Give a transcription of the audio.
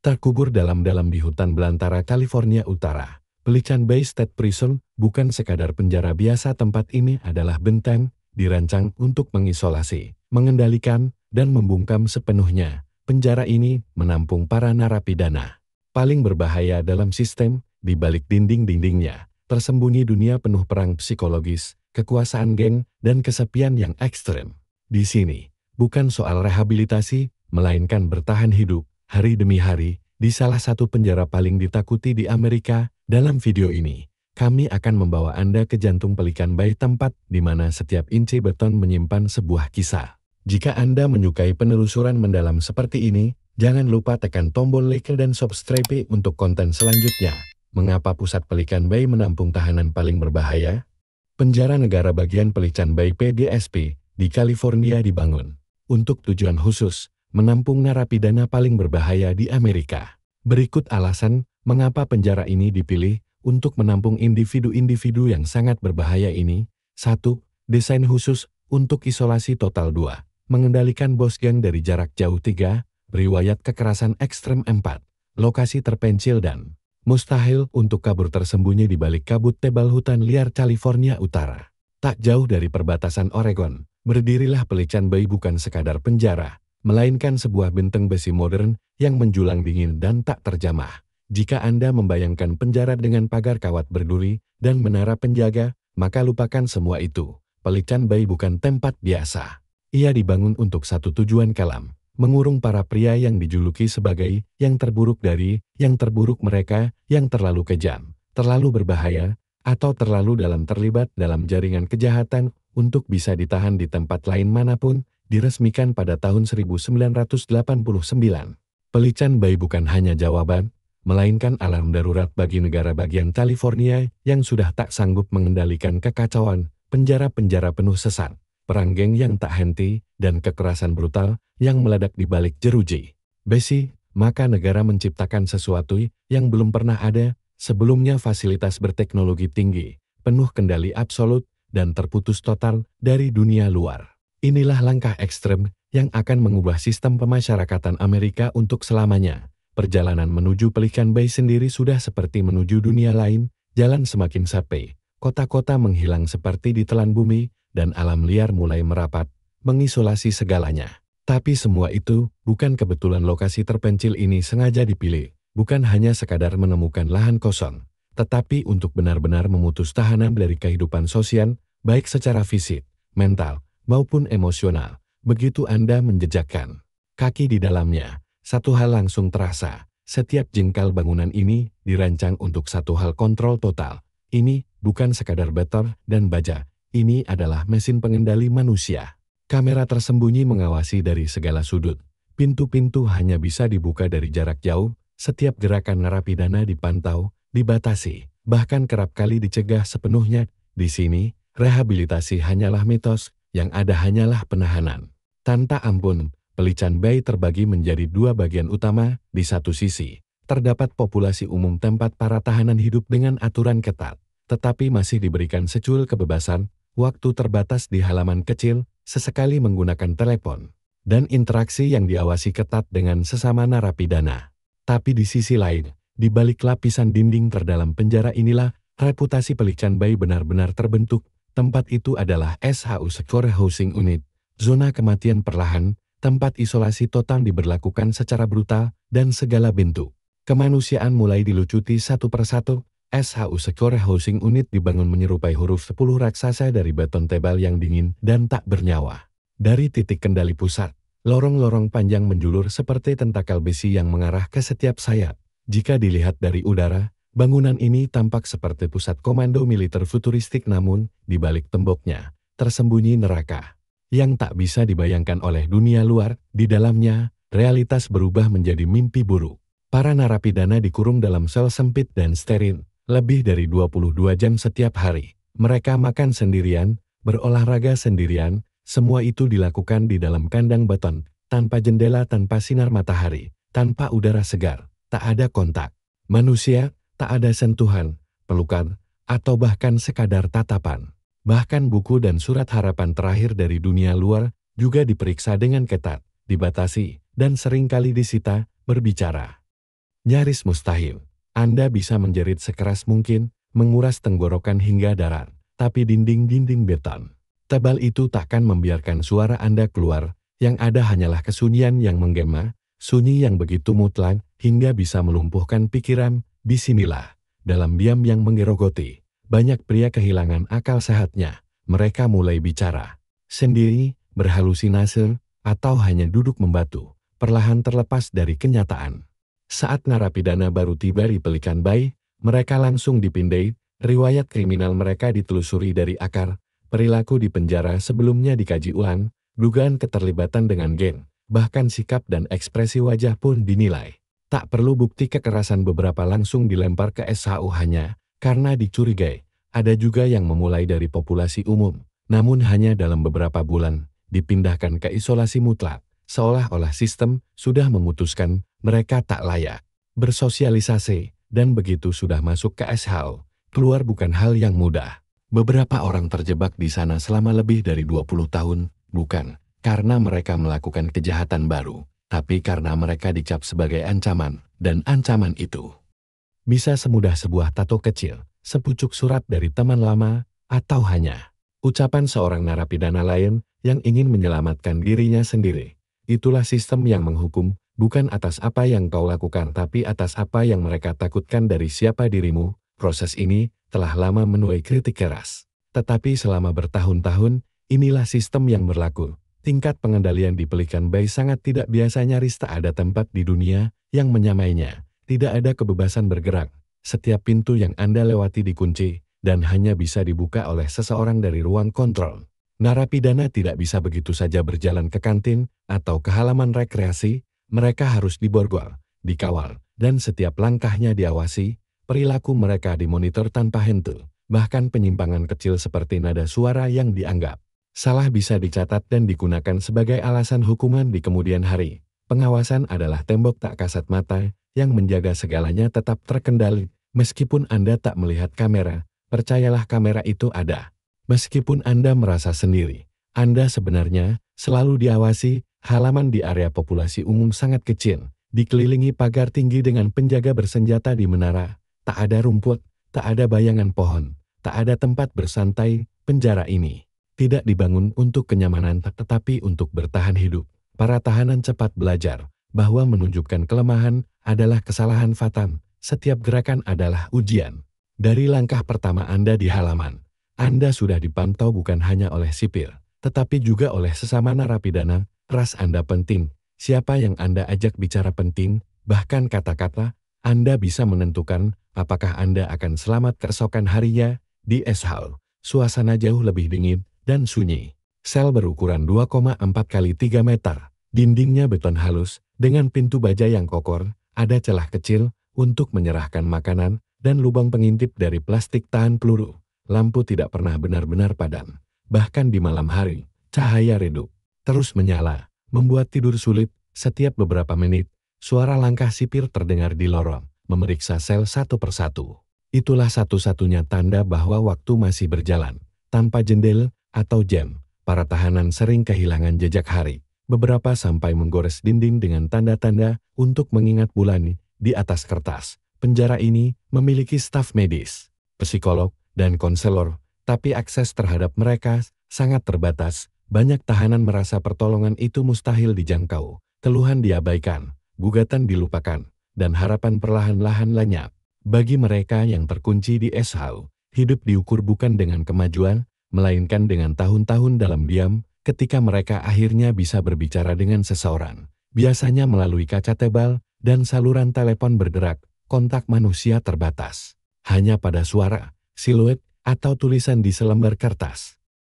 Terkubur dalam-dalam di hutan belantara California Utara, Pelican Bay State Prison bukan sekadar penjara biasa. Tempat ini adalah benteng, dirancang untuk mengisolasi, mengendalikan, dan membungkam sepenuhnya. Penjara ini menampung para narapidana paling berbahaya dalam sistem. Di balik dinding-dindingnya tersembunyi dunia penuh perang psikologis, kekuasaan geng, dan kesepian yang ekstrem. Di sini, bukan soal rehabilitasi, melainkan bertahan hidup, hari demi hari, di salah satu penjara paling ditakuti di Amerika. Dalam video ini, kami akan membawa Anda ke jantung Pelican Bay, tempat di mana setiap inci beton menyimpan sebuah kisah. Jika Anda menyukai penelusuran mendalam seperti ini, jangan lupa tekan tombol like dan subscribe untuk konten selanjutnya. Mengapa pusat Pelican Bay menampung tahanan paling berbahaya? Penjara Negara Bagian Pelican Bay (PGSP) di California dibangun untuk tujuan khusus, menampung narapidana paling berbahaya di Amerika. Berikut alasan mengapa penjara ini dipilih untuk menampung individu-individu yang sangat berbahaya ini. 1. Desain khusus untuk isolasi total. 2. Mengendalikan bos geng dari jarak jauh. 3. Riwayat kekerasan ekstrem. 4. Lokasi terpencil dan mustahil untuk kabur, tersembunyi di balik kabut tebal hutan liar California Utara. Tak jauh dari perbatasan Oregon, berdirilah Pelican Bay, bukan sekadar penjara, melainkan sebuah benteng besi modern yang menjulang dingin dan tak terjamah. Jika Anda membayangkan penjara dengan pagar kawat berduri dan menara penjaga, maka lupakan semua itu. Pelican Bay bukan tempat biasa. Ia dibangun untuk satu tujuan kelam: mengurung para pria yang dijuluki sebagai yang terburuk dari yang terburuk, mereka yang terlalu kejam, terlalu berbahaya, atau terlalu dalam terlibat dalam jaringan kejahatan untuk bisa ditahan di tempat lain manapun. Diresmikan pada tahun 1989, Pelican Bay bukan hanya jawaban, melainkan alarm darurat bagi negara bagian California yang sudah tak sanggup mengendalikan kekacauan, penjara-penjara penuh sesat, perang geng yang tak henti, dan kekerasan brutal yang meledak di balik jeruji besi. Maka negara menciptakan sesuatu yang belum pernah ada sebelumnya: fasilitas berteknologi tinggi, penuh kendali absolut, dan terputus total dari dunia luar. Inilah langkah ekstrem yang akan mengubah sistem pemasyarakatan Amerika untuk selamanya. Perjalanan menuju Pelican Bay sendiri sudah seperti menuju dunia lain. Jalan semakin sepi, kota-kota menghilang seperti ditelan bumi, dan alam liar mulai merapat, mengisolasi segalanya. Tapi semua itu bukan kebetulan. Lokasi terpencil ini sengaja dipilih, bukan hanya sekadar menemukan lahan kosong, tetapi untuk benar-benar memutus tahanan dari kehidupan sosial, baik secara fisik, mental, maupun emosional. Begitu Anda menjejakkan kaki di dalamnya, satu hal langsung terasa: setiap jengkal bangunan ini dirancang untuk satu hal: kontrol total. Ini bukan sekadar beton dan baja, ini adalah mesin pengendali manusia. Kamera tersembunyi mengawasi dari segala sudut. Pintu-pintu hanya bisa dibuka dari jarak jauh. Setiap gerakan narapidana dipantau, dibatasi, bahkan kerap kali dicegah sepenuhnya. Di sini, rehabilitasi hanyalah mitos, yang ada hanyalah penahanan tanpa ampun. Pelican Bay terbagi menjadi dua bagian utama. Di satu sisi, terdapat populasi umum, tempat para tahanan hidup dengan aturan ketat, tetapi masih diberikan secuil kebebasan, waktu terbatas di halaman kecil, sesekali menggunakan telepon, dan interaksi yang diawasi ketat dengan sesama narapidana. Tapi di sisi lain, di balik lapisan dinding terdalam penjara inilah, reputasi Pelican Bay benar-benar terbentuk. Tempat itu adalah SHU Secure Housing Unit, zona kematian perlahan, tempat isolasi total diberlakukan secara brutal, dan segala bentuk kemanusiaan mulai dilucuti satu persatu. SHU Secure Housing Unit dibangun menyerupai huruf 10 raksasa dari beton tebal yang dingin dan tak bernyawa. Dari titik kendali pusat, lorong-lorong panjang menjulur seperti tentakel besi yang mengarah ke setiap sayap. Jika dilihat dari udara, bangunan ini tampak seperti pusat komando militer futuristik, namun di balik temboknya tersembunyi neraka yang tak bisa dibayangkan oleh dunia luar. Di dalamnya, realitas berubah menjadi mimpi buruk. Para narapidana dikurung dalam sel sempit dan steril, lebih dari 22 jam setiap hari. Mereka makan sendirian, berolahraga sendirian, semua itu dilakukan di dalam kandang beton, tanpa jendela, tanpa sinar matahari, tanpa udara segar, tak ada kontak manusia, tak ada sentuhan, pelukan, atau bahkan sekadar tatapan. Bahkan buku dan surat harapan terakhir dari dunia luar juga diperiksa dengan ketat, dibatasi, dan seringkali disita. Berbicara Nyaris mustahil. Anda bisa menjerit sekeras mungkin, menguras tenggorokan hingga darah, tapi dinding-dinding beton tebal itu takkan membiarkan suara Anda keluar, yang ada hanyalah kesunyian yang menggema, sunyi yang begitu mutlak, hingga bisa melumpuhkan pikiran. Disinilah, dalam diam yang menggerogoti, banyak pria kehilangan akal sehatnya. Mereka mulai bicara sendiri, berhalusinase, atau hanya duduk membatu, perlahan terlepas dari kenyataan. Saat narapidana baru tiba di Pelikan Bay, mereka langsung dipindai, riwayat kriminal mereka ditelusuri dari akar, perilaku di penjara sebelumnya dikaji ulang, dugaan keterlibatan dengan geng, bahkan sikap dan ekspresi wajah pun dinilai. Tak perlu bukti kekerasan, beberapa langsung dilempar ke SHU hanya karena dicurigai. Ada juga yang memulai dari populasi umum, namun hanya dalam beberapa bulan, dipindahkan ke isolasi mutlak, seolah-olah sistem sudah memutuskan mereka tak layak bersosialisasi, dan begitu sudah masuk ke SHU, keluar bukan hal yang mudah. Beberapa orang terjebak di sana selama lebih dari 20 tahun, bukan karena mereka melakukan kejahatan baru, tapi karena mereka dicap sebagai ancaman, dan ancaman itu bisa semudah sebuah tato kecil, sepucuk surat dari teman lama, atau hanya ucapan seorang narapidana lain yang ingin menyelamatkan dirinya sendiri. Itulah sistem yang menghukum, bukan atas apa yang kau lakukan tapi atas apa yang mereka takutkan dari siapa dirimu. Proses ini telah lama menuai kritik keras. Tetapi selama bertahun-tahun, inilah sistem yang berlaku. Tingkat pengendalian di Pelikan Bay sangat tidak biasa, nyaris tak ada tempat di dunia yang menyamainya. Tidak ada kebebasan bergerak. Setiap pintu yang Anda lewati dikunci, dan hanya bisa dibuka oleh seseorang dari ruang kontrol. Narapidana tidak bisa begitu saja berjalan ke kantin atau ke halaman rekreasi. Mereka harus diborgol, dikawal, dan setiap langkahnya diawasi. Perilaku mereka dimonitor tanpa henti, bahkan penyimpangan kecil seperti nada suara yang dianggap salah bisa dicatat dan digunakan sebagai alasan hukuman di kemudian hari. Pengawasan adalah tembok tak kasat mata yang menjaga segalanya tetap terkendali. Meskipun Anda tak melihat kamera, percayalah kamera itu ada. Meskipun Anda merasa sendiri, Anda sebenarnya selalu diawasi. Halaman di area populasi umum sangat kecil, dikelilingi pagar tinggi dengan penjaga bersenjata di menara. Tak ada rumput, tak ada bayangan pohon, tak ada tempat bersantai. Penjara ini tidak dibangun untuk kenyamanan tetapi untuk bertahan hidup. Para tahanan cepat belajar bahwa menunjukkan kelemahan adalah kesalahan fatal. Setiap gerakan adalah ujian. Dari langkah pertama Anda di halaman, Anda sudah dipantau bukan hanya oleh sipir, tetapi juga oleh sesama narapidana. Ras Anda penting, siapa yang Anda ajak bicara penting, bahkan kata-kata Anda bisa menentukan apakah Anda akan selamat keesokan harinya. Di SHU, suasana jauh lebih dingin dan sunyi. Sel berukuran 2,4 kali 3 meter, dindingnya beton halus, dengan pintu baja yang kokoh, ada celah kecil untuk menyerahkan makanan, dan lubang pengintip dari plastik tahan peluru. Lampu tidak pernah benar-benar padam. Bahkan di malam hari, cahaya redup terus menyala, membuat tidur sulit. Setiap beberapa menit, suara langkah sipir terdengar di lorong, memeriksa sel satu persatu. Itulah satu-satunya tanda bahwa waktu masih berjalan. Tanpa jendela atau jam, para tahanan sering kehilangan jejak hari. Beberapa sampai menggores dinding dengan tanda-tanda untuk mengingat bulan di atas kertas. Penjara ini memiliki staf medis, psikolog, dan konselor, tapi akses terhadap mereka sangat terbatas. Banyak tahanan merasa pertolongan itu mustahil dijangkau, keluhan diabaikan, gugatan dilupakan, dan harapan perlahan-lahan lenyap. Bagi mereka yang terkunci di SHU, hidup diukur bukan dengan kemajuan, melainkan dengan tahun-tahun dalam diam. Ketika mereka akhirnya bisa berbicara dengan seseorang, biasanya melalui kaca tebal dan saluran telepon berderak, kontak manusia terbatas. Hanya pada suara, siluet, atau tulisan di selembar kertas.